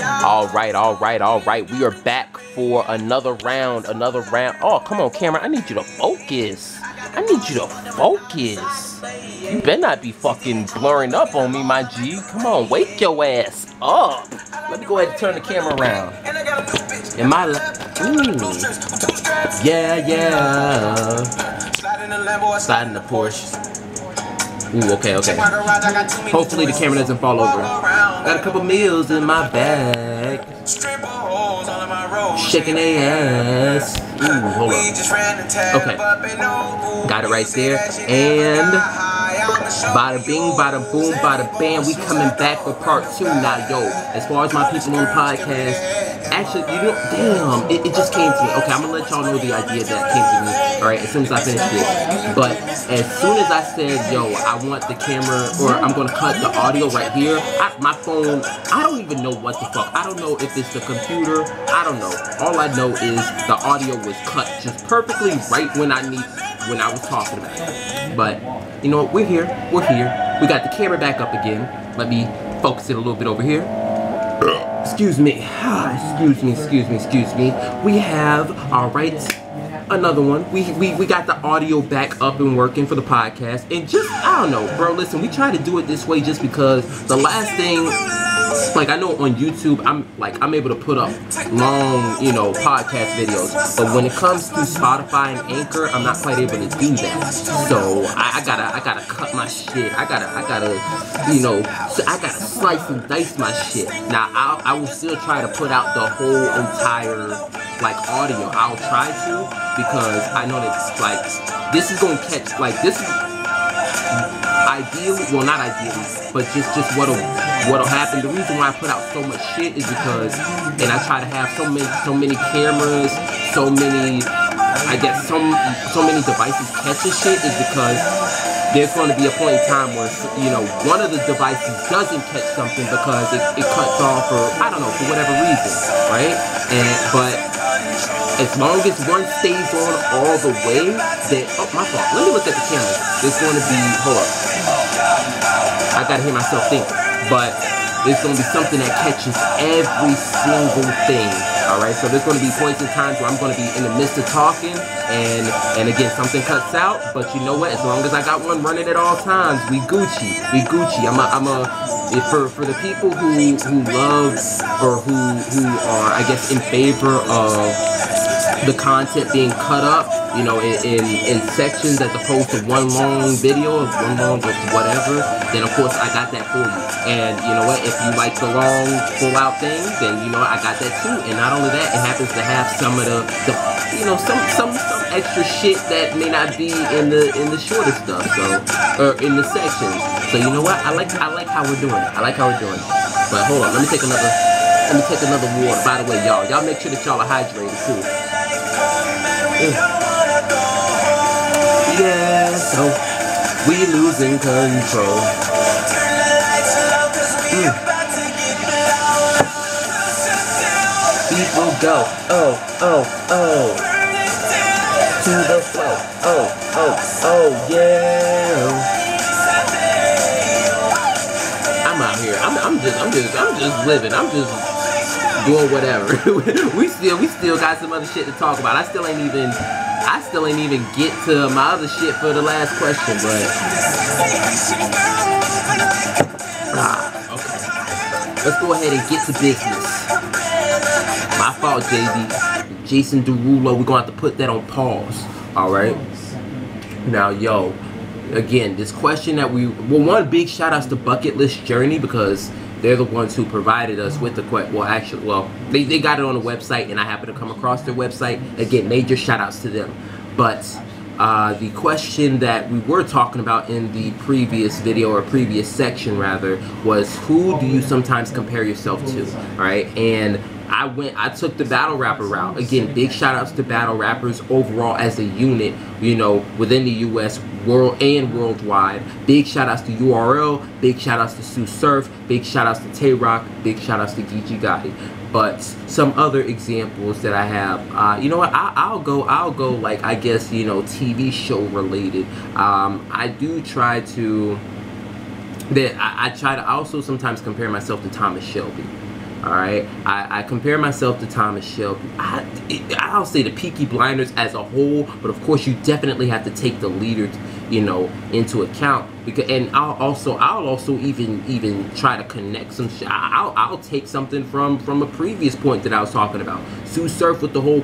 All right. We are back for another round. Oh, come on, camera. I need you to focus. You better not be fucking blurring up on me, my G. Come on, wake your ass up. Let me go ahead and turn the camera around. Am I yeah. Sliding the Porsche. Ooh, okay. Hopefully the camera doesn't fall over. Got a couple meals in my bag. Shaking their ass. Ooh, hold on. Okay. Got it right there. And bada bing, bada boom, bada bam. We coming back for part 2 now, yo. As far as my people on the podcast, actually, you know, damn, it just came to me. Okay, I'm gonna let y'all know the idea that came to me, alright, as soon as I finish this. But as soon as I said, yo, I want the camera, or I'm gonna cut the audio right here, my phone, I don't even know what the fuck. I don't know if it's the computer, I don't know. All I know is the audio was cut just perfectly right when I was talking about it. But, you know what, we're here. We got the camera back up again. Let me focus it a little bit over here. Excuse me. We have, alright, another one. We got the audio back up and working for the podcast. And just, I don't know, bro, listen, we try to do it this way just because the last thing, like, I know on YouTube, I'm able to put up long, you know, podcast videos, but when it comes to Spotify and Anchor, I'm not quite able to do that. So I gotta cut my shit. I gotta, you know, I gotta slice and dice my shit. Now I will still try to put out the whole entire, like, audio. I'll try to, because I know that, like, this is gonna catch, like, this is ideally, well, not ideally, but just what'll happen. The reason why I put out so much shit is because, and I try to have so many cameras, so many, I guess, so many devices catching shit, is because there's going to be a point in time where, you know, one of the devices doesn't catch something because it cuts off, or I don't know, for whatever reason, right? But as long as one stays on all the way, then, oh, my fault. Let me look at the camera. There's going to be, hold up. I gotta hear myself think. But there's going to be something that catches every single thing. Alright, so there's going to be points in times where I'm going to be in the midst of talking, and again, something cuts out. But you know what? As long as I got one running at all times, we Gucci. For the people who love, or who are, I guess, in favor of the content being cut up, you know, in sections as opposed to one long video, one long whatever, then of course I got that for you. And you know what, if you like the long full out thing, then you know I got that too. And not only that, it happens to have some of the you know, some extra shit that may not be in the shorter stuff, so, or in the sections. So you know what, I like how we're doing it. But hold on, let me take another water. By the way, y'all make sure that y'all are hydrated too. Yeah, so we losing control. People go, oh, to the flow, oh, yeah. I'm out here. I'm just living. I'm just doing whatever. we still got some other shit to talk about. I still ain't even get to my other shit for the last question, but okay. Let's go ahead and get to business. My fault, Jason Derulo. We're gonna have to put that on pause. All right. Now, yo, again, this question that one big shout outs to Bucket List Journey, because they're the ones who provided us with the question. Well, they got it on the website, and I happened to come across their website. Again, major shout outs to them. But the question that we were talking about in the previous video, or previous section rather, was who do you sometimes compare yourself to? All right, and I took the battle rapper route. Again, big shout outs to battle rappers overall as a unit, you know, within the US, world and worldwide. Big shout outs to URL, big shout outs to Sue Surf, big shout outs to Tay Rock, big shout outs to Geechee Gotti. But some other examples that I have, you know what, I'll go like, I guess, you know, TV show related. I do try to, I also sometimes compare myself to Thomas Shelby. All right, I compare myself to Thomas Shelby. I'll say the Peaky Blinders as a whole, but of course you definitely have to take the leader, you know, into account. Because, and I'll also even try to connect some shit. I'll take something from a previous point that I was talking about. Sue Surf with the whole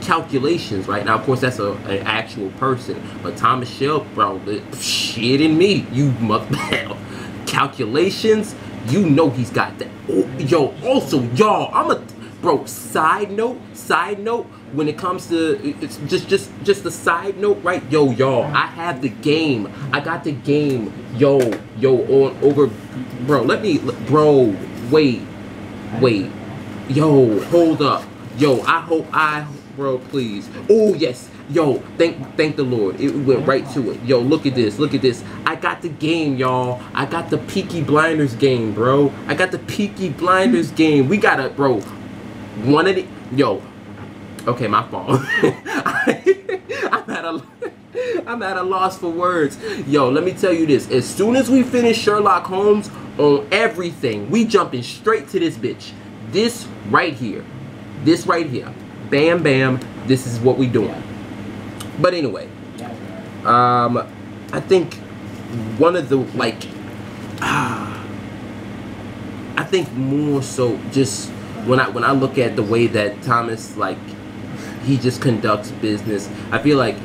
calculations, right? Now, of course, that's an actual person, but Thomas Shelby, bro, shit in me, you mother calculations. You know he's got that. Oh, yo, also, y'all, bro, side note, when it comes to, it's just a side note, right? Yo, y'all, I have the game. I got the game. Yo, on over, bro, wait. Yo, hold up. Yo, bro, please. Oh, yes. Yo, thank the Lord. It went right to it. Yo, look at this. I got the game, y'all. I got the Peaky Blinders game, bro. I got the Peaky Blinders game. We got it, bro. One of the, yo. Okay, my fault. I'm at a loss for words. Yo, let me tell you this. As soon as we finish Sherlock Holmes on everything, we jumping straight to this bitch. This right here. Bam, bam. This is what we doing. But anyway, I think one of the, like, I think more so just when I look at the way that Thomas, like, he just conducts business, I feel like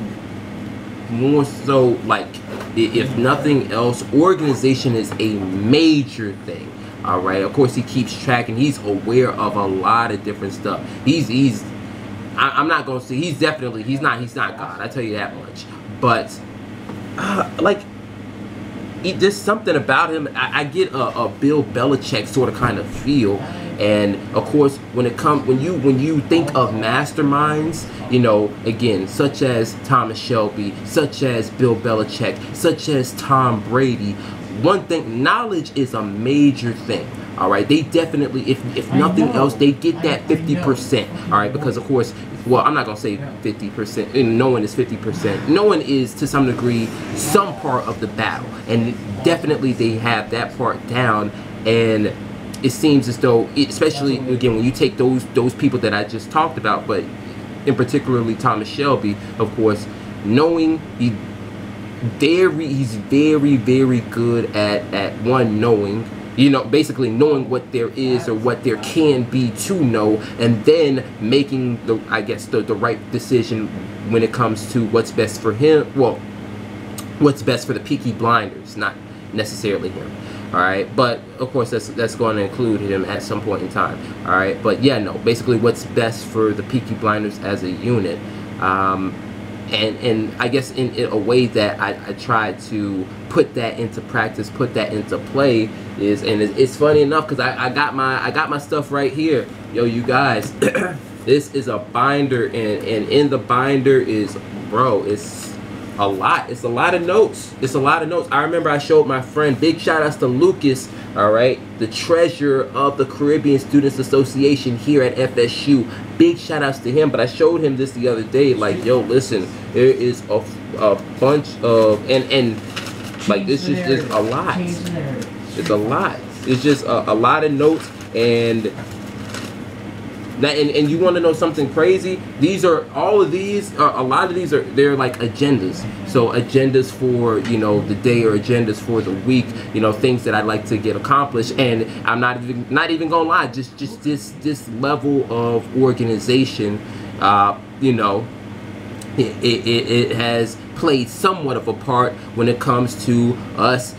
more so, like, if nothing else, organization is a major thing. All right, of course he keeps track and he's aware of a lot of different stuff. I'm not gonna say he's not God, I tell you that much. But like, there's something about him. I get a Bill Belichick sort of kind of feel. And of course, when you think of masterminds, you know, again, such as Thomas Shelby, such as Bill Belichick, such as Tom Brady, one thing, knowledge is a major thing. All right, they definitely, if nothing else, they get that 50%. All right, because of course, well, I'm not gonna say 50%. Knowing is 50%. Knowing is to some degree some part of the battle, and definitely they have that part down. And it seems as though, especially again when you take those people that I just talked about, but in particularly Thomas Shelby, of course, knowing he's very, very good at one, knowing, you know, basically knowing what there is or what there can be to know, and then making the right decision when it comes to what's best for him. Well, what's best for the Peaky Blinders, not necessarily him. All right, but of course that's going to include him at some point in time. All right, but yeah, no, basically what's best for the Peaky Blinders as a unit. And I guess in a way that I try to put that into practice, put that into play is, and it's funny enough because I got my stuff right here. Yo, you guys, this is a binder, and in the binder is, bro, it's a lot. It's a lot of notes. I remember I showed my friend, big shout outs to Lucas, all right, the treasurer of the Caribbean Students Association here at FSU. Big shout outs to him. But I showed him this the other day, like, yo, listen, there is a bunch of, and like, this is a lot. It's a lot. It's just a lot of notes. And you want to know something crazy? A lot of these are, they're like agendas. So agendas for, you know, the day, or agendas for the week, you know, things that I'd like to get accomplished. And I'm not even gonna lie, just this level of organization, you know, it has played somewhat of a part when it comes to us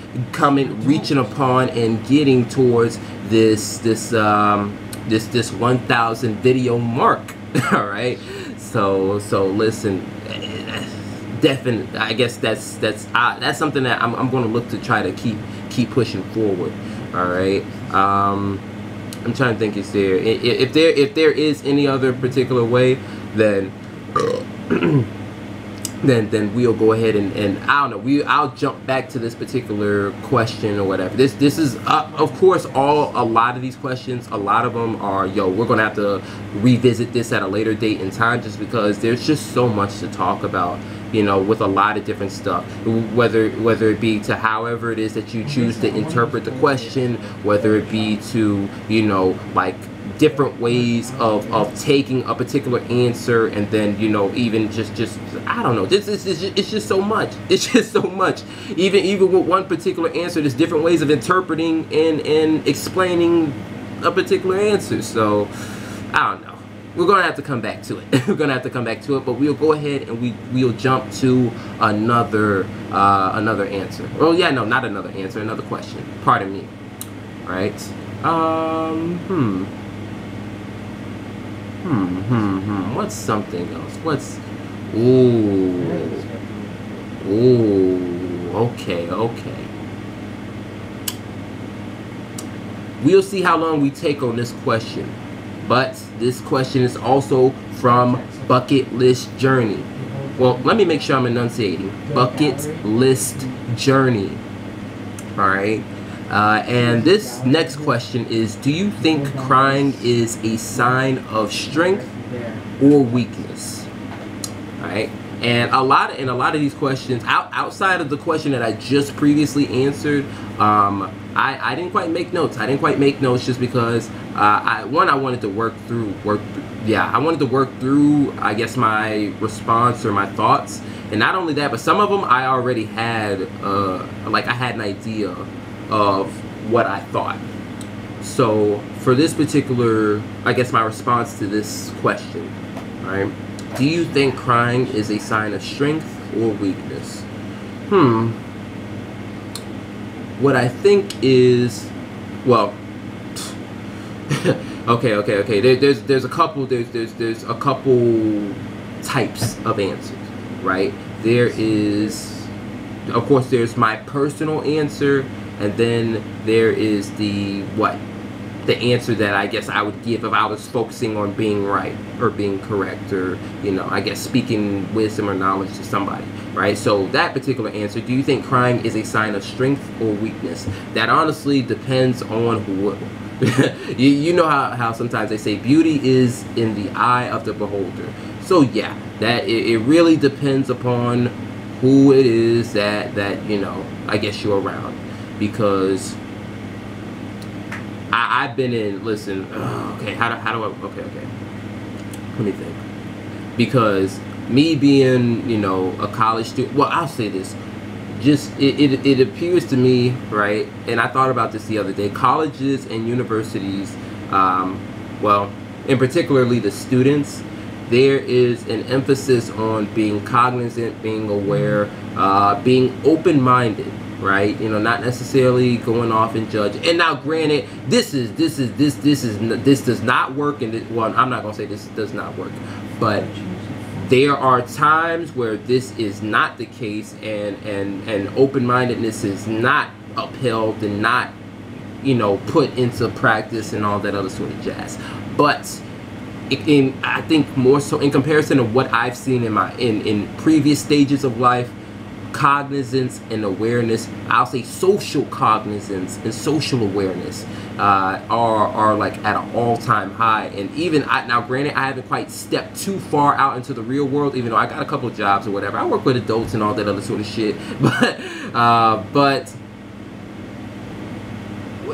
reaching upon and getting towards this 1,000 video mark. All right, so listen, definitely, I guess that's something that I'm going to look to try to keep pushing forward. All right, I'm trying to think, is there, if there is any other particular way, then then we'll go ahead and I don't know, I'll jump back to this particular question or whatever. This is of course a lot of these questions, a lot of them are, yo, we're gonna have to revisit this at a later date in time, just because there's just so much to talk about, you know, with a lot of different stuff, whether it be to however it is that you choose to interpret the question, whether it be to, you know, like different ways of taking a particular answer, and then, you know, even just I don't know, it's just so much. It's just so much. Even with one particular answer, there's different ways of interpreting and explaining a particular answer. So I don't know. We're gonna have to come back to it. We're gonna have to come back to it, but we'll go ahead and we'll jump to another answer. Well, yeah, no, not another answer, another question. Pardon me. All right. What's something else? What's... Okay. We'll see how long we take on this question. But this question is also from Bucket List Journey. Well, let me make sure I'm enunciating. Bucket List Journey. Alright. And this next question is, do you think crying is a sign of strength or weakness? Alright. And a lot of these questions, outside of the question that I just previously answered, I didn't quite make notes. I didn't quite make notes just because I wanted to work through, I guess, my response or my thoughts. And not only that, but some of them I already had, like I had an idea of what I thought. So for this particular, I guess, my response to this question, right? Do you think crying is a sign of strength or weakness? What I think is, well, okay. There's a couple types of answers, right? There is, of course, there's my personal answer, and then there is the answer that I guess I would give if I was focusing on being right or being correct, or, you know, I guess speaking wisdom or knowledge to somebody, right? So that particular answer, do you think crying is a sign of strength or weakness? That honestly depends on who. you know how sometimes they say beauty is in the eye of the beholder. So yeah, that it really depends upon who it is that you know, I guess you're around. Because I've been in, listen, okay, how do I, okay, let me think. Because me being, you know, a college student, well, I'll say this, just, it appears to me, right, and I thought about this the other day, colleges and universities, well, in particularly the students, there is an emphasis on being cognizant, being aware, being open-minded, right? You know, not necessarily going off and judge. And now, granted, this does not work. And well, I'm not gonna say this does not work, but there are times where this is not the case, and open-mindedness is not upheld and not, you know, put into practice and all that other sort of jazz. But I think more so in comparison to what I've seen in previous stages of life, cognizance and awareness, I'll say social cognizance and social awareness are like at an all-time high. And even now, granted, I haven't quite stepped too far out into the real world, even though I got a couple of jobs or whatever. I work with adults and all that other sort of shit, but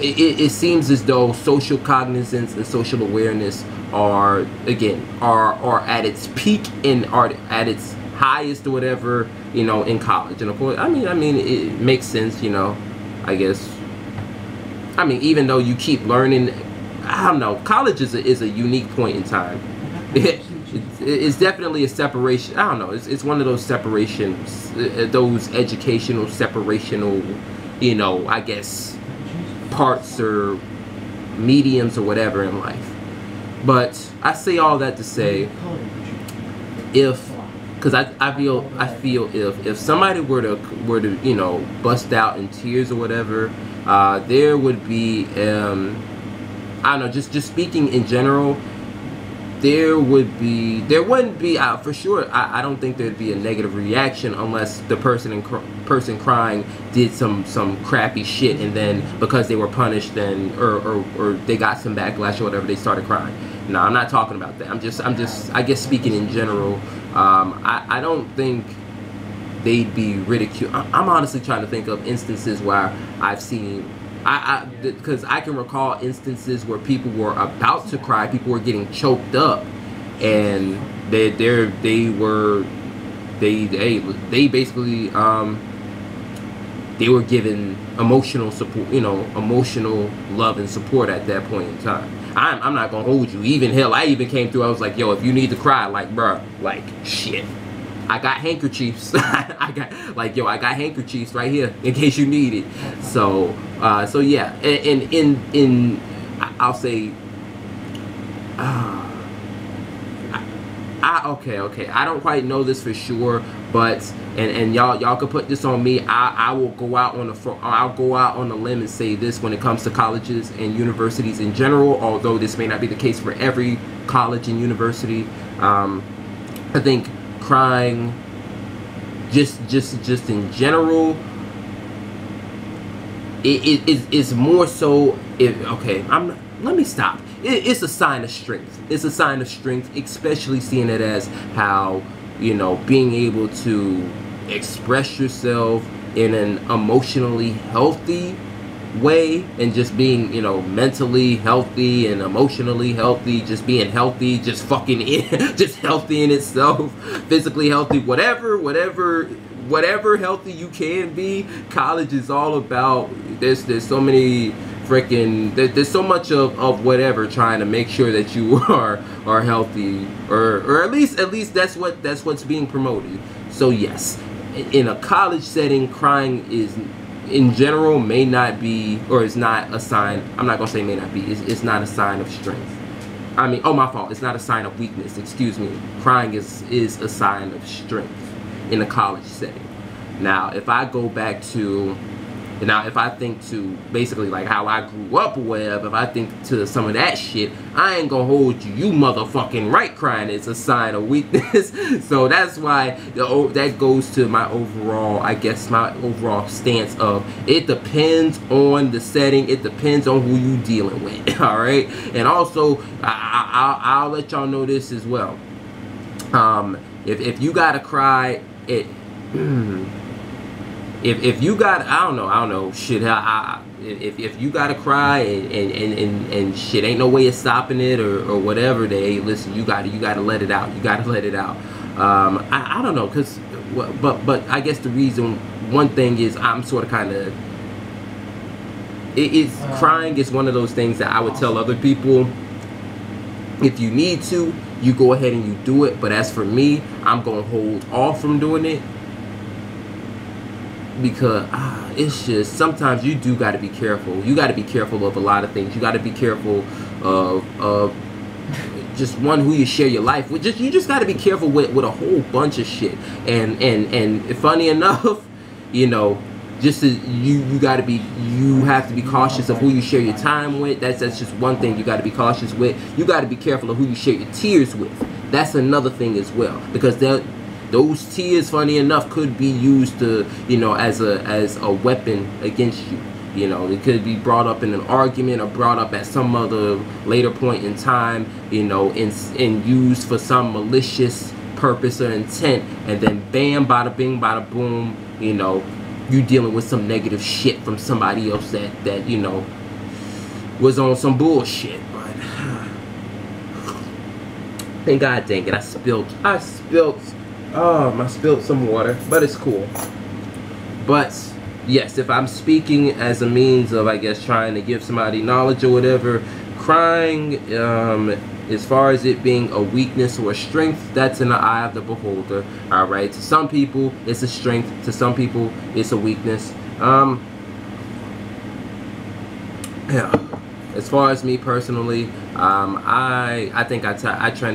it seems as though social cognizance and social awareness are at its peak and are at its highest or whatever, you know, in college. And of course, I mean it makes sense, you know, I guess. I mean, even though you keep learning, I don't know, college is a unique point in time. It's definitely a separation. I don't know, it's one of those separations, those educational separational, you know, I guess, parts or mediums or whatever in life. But I say all that to say, because I feel if somebody were to you know, bust out in tears or whatever, there would be I don't know, just speaking in general, there wouldn't be for sure. I don't think there'd be a negative reaction unless the person crying did some crappy shit, and then because they were punished, then or they got some backlash or whatever, they started crying. No, I'm not talking about that. I'm just I guess speaking in general. I don't think they'd be ridiculed. I'm honestly trying to think of instances where I've seen. Because I can recall instances where people were about to cry, people were getting choked up, and they basically they were given emotional support, emotional love and support at that point in time. I'm not gonna hold you. Even hell, I even came through. I was like, yo, if you need to cry, like, bruh, like, shit. I got handkerchiefs. I got handkerchiefs right here in case you need it. So yeah, and I'll say, okay. I don't quite know this for sure, but and y'all can put this on me. I will go out on the limb and say this when it comes to colleges and universities in general. Although this may not be the case for every college and university, I think crying, just in general, it's more so. Let me stop. It's a sign of strength. It's a sign of strength, especially seeing it as how, being able to express yourself in an emotionally healthy way, and just being, mentally healthy and emotionally healthy, just being healthy, just fucking just healthy in itself, physically healthy, whatever healthy you can be. College is all about. There's so many freaking, there's so much of whatever, trying to make sure that you are healthy, or at least that's what's being promoted. So yes, in a college setting, crying is, in general, may not be, or is not a sign. I'm not gonna say may not be. It's not a sign of strength. I mean, oh, my fault. It's not a sign of weakness. Excuse me. Crying is a sign of strength in a college setting. Now, if I think to basically like how I grew up or whatever, if I think to some of that shit, I ain't gonna hold you. You motherfucking right, crying is a sign of weakness. So that's why that goes to my overall, I guess, my overall stance of it depends on the setting. It depends on who you dealing with. All right. And also, I'll let y'all know this as well. If you gotta cry, If you got, I don't know, shit. If you gotta cry and shit, ain't no way of stopping it or whatever. Hey, listen, you gotta let it out. You gotta let it out. I don't know, but I guess the reason, one thing is, I'm sort of kind of. It's crying is one of those things that I would tell other people. If you need to, you go ahead and you do it. But as for me, I'm gonna hold off from doing it. Because it's just, sometimes you do got to be careful. You got to be careful of a lot of things. You got to be careful of just one, who you share your life with. You just got to be careful with a whole bunch of shit. And funny enough, just you have to be cautious of who you share your time with. That's just one thing you got to be cautious with. You got to be careful of who you share your tears with. That's another thing as well, because those tears, funny enough, could be used to, as a weapon against you. It could be brought up in an argument, or brought up at some other later point in time, and used for some malicious purpose or intent, and then bam, bada bing, bada boom, you dealing with some negative shit from somebody else that was on some bullshit. But thank God, dang it, I spilled some water, but it's cool. But yes, if I'm speaking as a means of, I guess, trying to give somebody knowledge or whatever, crying, as far as it being a weakness or a strength, that's in the eye of the beholder. All right, to some people it's a strength, to some people it's a weakness. Yeah. As far as me personally, I think I try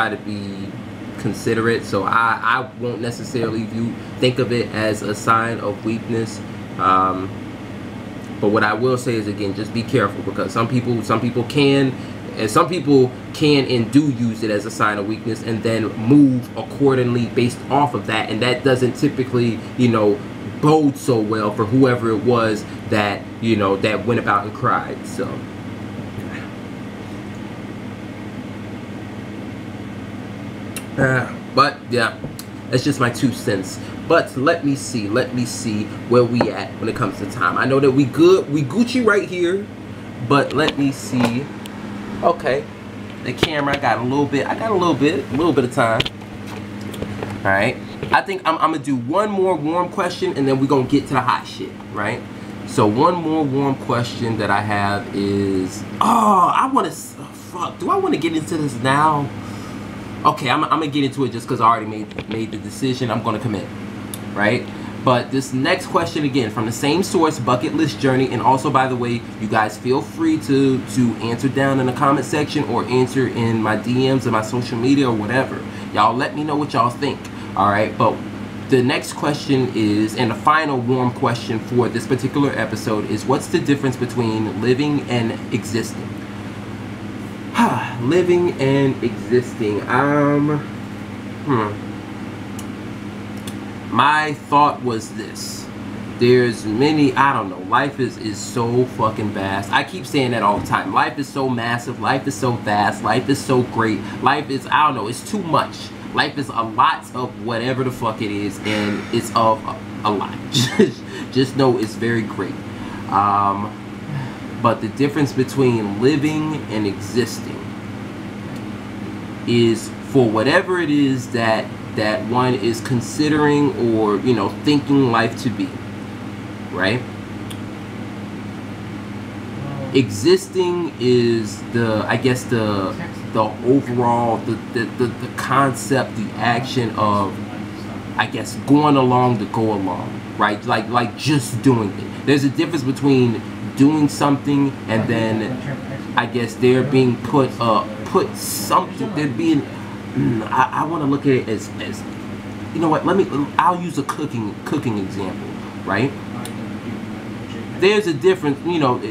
to be considerate, so I won't necessarily think of it as a sign of weakness. But what I will say is, again, just be careful, because some people can, And some people can and do use it as a sign of weakness and then move accordingly based off of that, and that doesn't typically, you know, bode so well for whoever it was that, you know, that went about and cried. So but yeah, that's just my 2 cents. But let me see where we at when it comes to time. I know that we good, we Gucci right here, but let me see. Okay, the camera, I got a little bit of time. All right, I think I'm gonna do one more warm question and then we're gonna get to the hot shit, right? So one more warm question that I have is, fuck, do I want to get into this now? Okay, I'm gonna get into it just because I already made the decision. I'm gonna commit, right? But this next question, again, from the same source, Bucket List Journey, and also, by the way, you guys feel free to answer down in the comment section or answer in my DMs or my social media or whatever. Y'all let me know what y'all think, all right? But the next question is, and the final warm question for this particular episode is, what's the difference between living and existing? Living and existing. My thought was this. There's many, I don't know, life is so fucking vast. I keep saying that all the time. Life is so massive, life is so vast, life is so great. Life is, I don't know, it's too much. Life is a lot of whatever the fuck it is, and it's of a lot. Just know it's very great. But the difference between living and existing is, for whatever it is that one is considering or, you know, thinking life to be, right? Existing is the, I guess, the overall, the concept, the action of, I guess, going along to go along, right? Like just doing it. There's a difference between doing something and then, I guess, there being put something, there being, I want to look at it as, you know what, I'll use a cooking example, right? There's a difference, you know,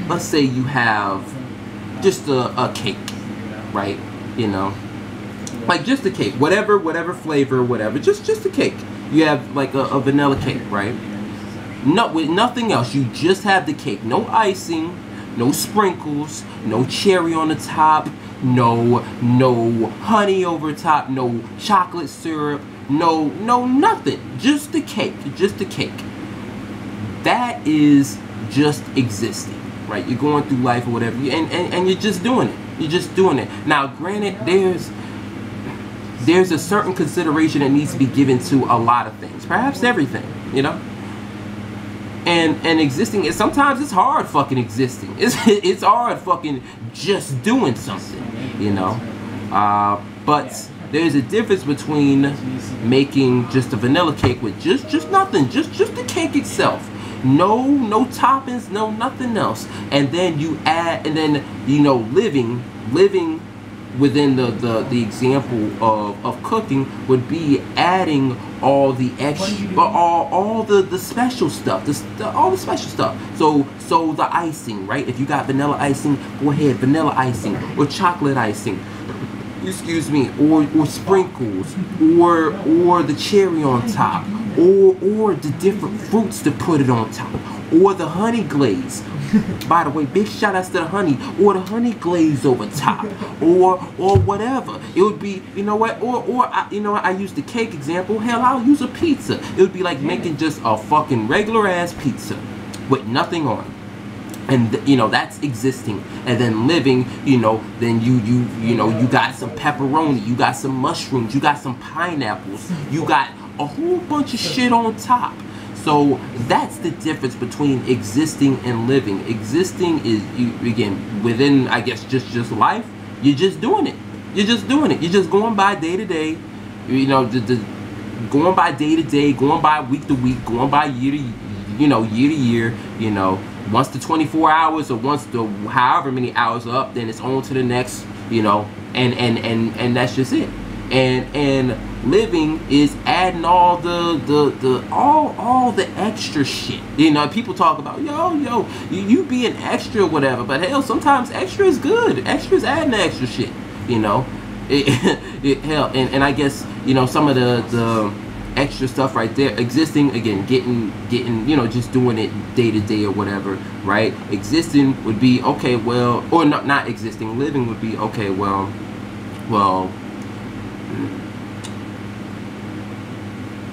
let's say you have just a cake, right? You know, like just a cake, whatever flavor, whatever, just a cake. You have like a vanilla cake, right? With nothing else, you just have the cake, no icing, no sprinkles, no cherry on the top, no honey over top, no chocolate syrup, no nothing, just the cake, That is just existing, right? You're going through life or whatever, and you're just doing it. Now, granted, there's a certain consideration that needs to be given to a lot of things, perhaps everything, you know. And existing is, sometimes it's hard fucking existing. It's hard fucking just doing something, you know. But there's a difference between making just a vanilla cake with just nothing, just the cake itself. No toppings, no nothing else. And then you add, and then, you know, living within the example of cooking would be adding all the extra, all the special stuff, all the special stuff. So the icing, right? If you got vanilla icing, go ahead, vanilla icing or chocolate icing, excuse me, or sprinkles, or the cherry on top, or the different fruits to put it on top, or the honey glaze. By the way, big shout outs to the honey, or the honey glaze over top, or whatever. It would be, you know what, you know, I use the cake example. Hell, I'll use a pizza. It would be like making just a fucking regular ass pizza with nothing on it. And you know, that's existing. And then living, you know, then you know, you got some pepperoni, you got some mushrooms, you got some pineapples, you got a whole bunch of shit on top. So that's the difference between existing and living. Existing is, again, within, I guess, just life. You're just doing it. You're just doing it. You're just going by day to day. You know, going by day to day, going by week to week, going by year to year. You know, once the 24 hours or once the however many hours are up, then it's on to the next. You know, and that's just it. and living is adding all all the extra shit. You know, people talk about you being extra or whatever, but hell, sometimes extra is good. Extra is adding extra shit. You know, hell, and I guess, you know, some of the extra stuff right there, existing, again, getting, you know, just doing it day to day or whatever, right? Existing would be okay, well, or not existing, living would be okay, well,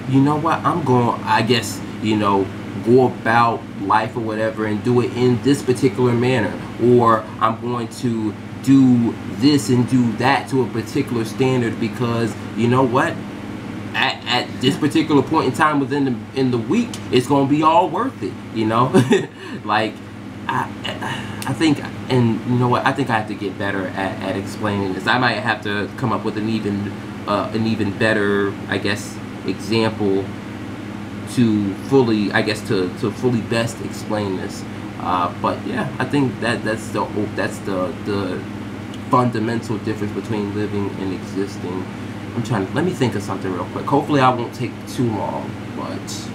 you know what, I'm going, I guess, you know, go about life or whatever and do it in this particular manner, or I'm going to do this and do that to a particular standard, because you know what, at this particular point in time in the week, it's gonna be all worth it, you know. Like I think, and you know what, I think I have to get better at explaining this. I might have to come up with an even better, I guess, example to fully, I guess, to fully best explain this. But yeah, I think that's the fundamental difference between living and existing. I'm trying to, let me think of something real quick. Hopefully I won't take too long, but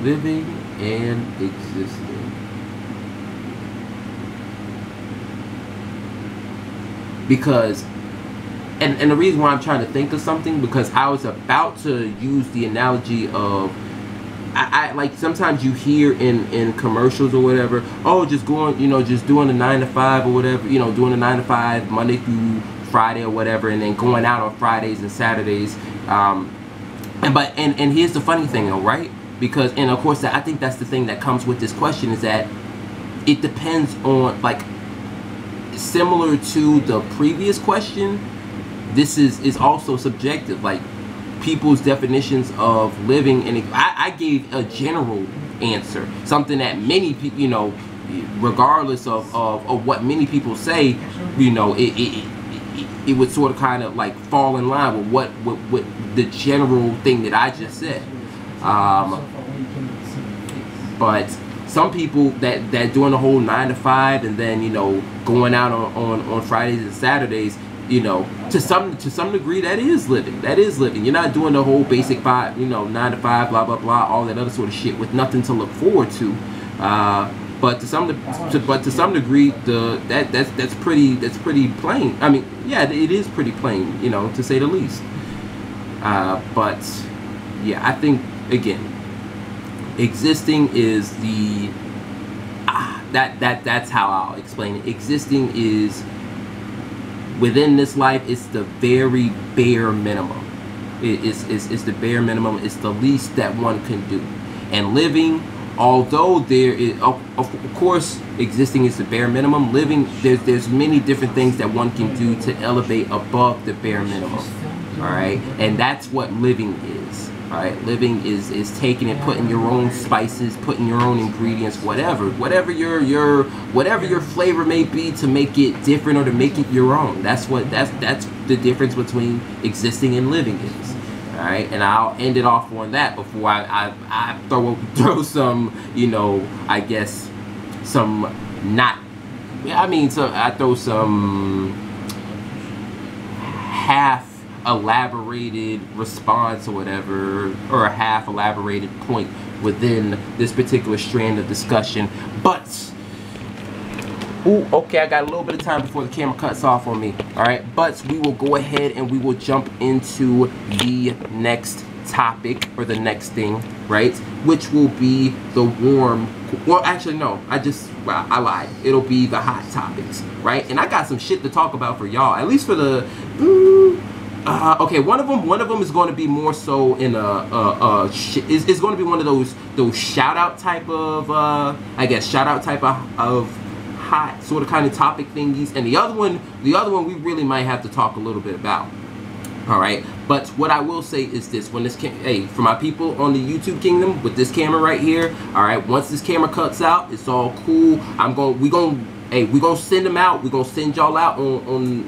living and existing. Because and the reason why I'm trying to think of something, because I was about to use the analogy of, I like, sometimes you hear in commercials or whatever, oh, just going, you know, just doing a 9 to 5 or whatever, you know, doing a 9 to 5 Monday through Friday or whatever, and then going out on Fridays and Saturdays. And here's the funny thing though, right? Because, and of course, I think that's the thing that comes with this question, is that it depends on, like, similar to the previous question, this is also subjective. Like, people's definitions of living, and I gave a general answer, something that many people, you know, regardless of what many people say, you know, it would sort of kind of like fall in line with what the general thing that I just said. But some people that doing the whole 9 to 5 and then, you know, going out on Fridays and Saturdays, you know, to some degree, that is living. That is living. You're not doing the whole basic 5, you know, 9 to 5, blah blah blah, all that other sort of shit with nothing to look forward to. But to some degree, that's pretty plain. I mean, yeah, it is pretty plain, you know, to say the least. But yeah, I think, again, existing is the that's how I'll explain it. Existing is, within this life, it's the very bare minimum. It's the bare minimum. It's the least that one can do. And living, although there is, of course, existing is the bare minimum. Living, there's many different things that one can do to elevate above the bare minimum. All right, and that's what living is. All right, living is taking and putting your own spices, putting your own ingredients, whatever your flavor may be, to make it different or to make it your own. That's the difference between existing and living is. All right, and I'll end it off on that before I throw some, you know, I guess some not. I mean, so I throw some half elaborated response or whatever, or a half elaborated point within this particular strand of discussion. But okay, I got a little bit of time before the camera cuts off on me. All right, but we will go ahead and we will jump into the next topic, or the next thing, right, which will be the warm, well, actually no, I lied, it'll be the hot topics, right? And I got some shit to talk about for y'all, at least for the okay, one of them is going to be more so in it's going to be one of those shout out type of I guess shout out type of hot sort of kind of topic thingies, and the other one we really might have to talk a little bit about. All right, but what I will say is this: when this for my people on the YouTube kingdom with this camera right here, all right, once this camera cuts out, it's all cool. We're gonna send them out. We're gonna send y'all out we're gonna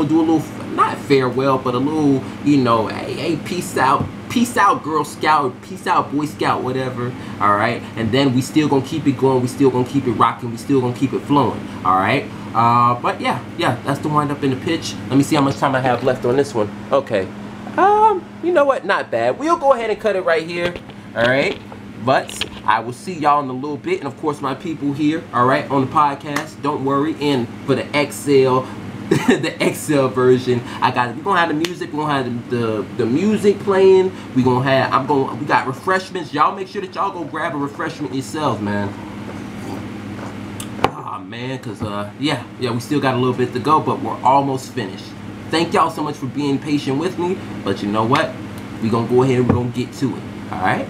do a little, not farewell, but a little, you know, hey, peace out. Peace out, Girl Scout. Peace out, Boy Scout, whatever. All right. And then we still gonna keep it going. We still gonna keep it rocking. We still gonna keep it flowing. All right. But yeah, that's the wind up in the pitch. Let me see how much time I have left on this one. Okay. You know what? Not bad. We'll go ahead and cut it right here. All right. But I will see y'all in a little bit. And of course, my people here, all right, on the podcast, don't worry. And for the XL, the XL version, we're gonna have the music. We're gonna have the music playing. We got refreshments. Y'all make sure that y'all go grab a refreshment yourselves, man. Man, cause yeah, we still got a little bit to go, but we're almost finished. Thank y'all so much for being patient with me. But you know what? We're gonna go ahead and we're gonna get to it. All right.